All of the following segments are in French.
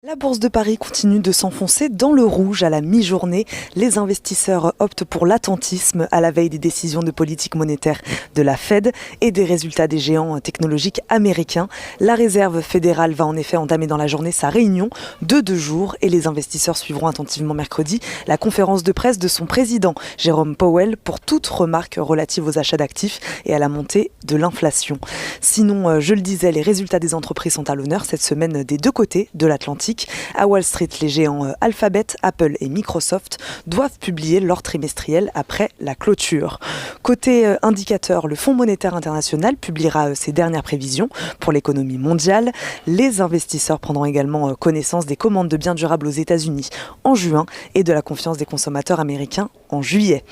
La bourse de Paris continue de s'enfoncer dans le rouge à la mi-journée. Les investisseurs optent pour l'attentisme à la veille des décisions de politique monétaire de la Fed et des résultats des géants technologiques américains. La Réserve fédérale va en effet entamer dans la journée sa réunion de 2 jours et les investisseurs suivront attentivement mercredi la conférence de presse de son président, Jérôme Powell, pour toute remarque relative aux achats d'actifs et à la montée de l'inflation. Sinon, je le disais, les résultats des entreprises sont à l'honneur cette semaine des deux côtés de l'Atlantique. À Wall Street, les géants Alphabet, Apple et Microsoft doivent publier leur trimestriel après la clôture. Côté indicateur, le Fonds monétaire international publiera ses dernières prévisions pour l'économie mondiale. Les investisseurs prendront également connaissance des commandes de biens durables aux États-Unis en juin et de la confiance des consommateurs américains en juillet.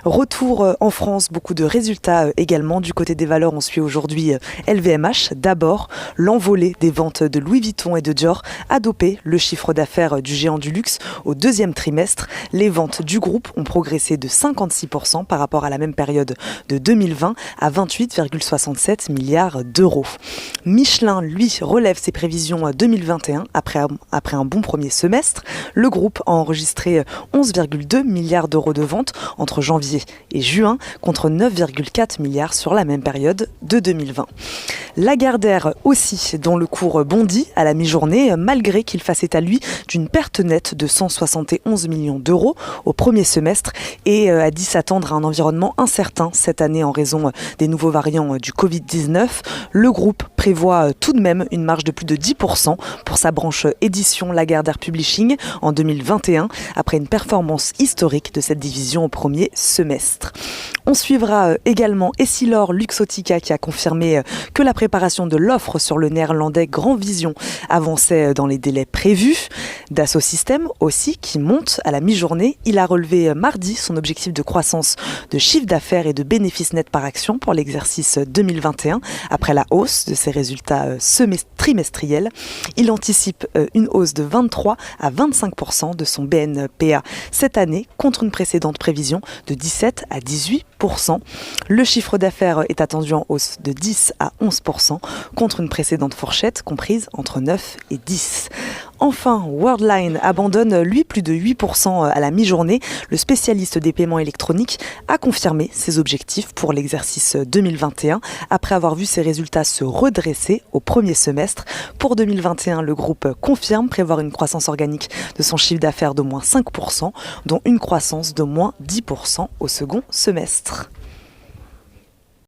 Retour en France, beaucoup de résultats également. Du côté des valeurs, on suit aujourd'hui LVMH. D'abord, l'envolée des ventes de Louis Vuitton et de Dior a dopé le chiffre d'affaires du géant du luxe au deuxième trimestre. Les ventes du groupe ont progressé de 56% par rapport à la même période de 2020 à 28,67 milliards d'euros. Michelin, lui, relève ses prévisions 2021 après un bon premier semestre. Le groupe a enregistré 11,2 milliards d'euros de ventes entre janvier et juin contre 9,4 milliards sur la même période de 2020. Lagardère aussi, dont le cours bondit à la mi-journée, malgré qu'il fasse état, lui, d'une perte nette de 171 millions d'euros au premier semestre et a dit s'attendre à un environnement incertain cette année en raison des nouveaux variants du Covid-19. Le groupe prévoit tout de même une marge de plus de 10% pour sa branche édition Lagardère Publishing en 2021, après une performance historique de cette division au premier semestre. On suivra également Essilor Luxottica qui a confirmé que la préparation de l'offre sur le néerlandais Grand Vision avançait dans les délais prévus. Dassault Systèmes aussi qui monte à la mi-journée. Il a relevé mardi son objectif de croissance de chiffre d'affaires et de bénéfices nets par action pour l'exercice 2021 après la hausse de ses résultats trimestriels. Il anticipe une hausse de 23 à 25% de son BNPA cette année contre une précédente prévision de 17 à 18%. Le chiffre d'affaires est attendu en hausse de 10 à 11% contre une précédente fourchette comprise entre 9 et 10. Enfin, Worldline abandonne, lui, plus de 8% à la mi-journée. Le spécialiste des paiements électroniques a confirmé ses objectifs pour l'exercice 2021 après avoir vu ses résultats se redresser au premier semestre. Pour 2021, le groupe confirme prévoir une croissance organique de son chiffre d'affaires d'au moins 5%, dont une croissance d'au moins 10% au second semestre.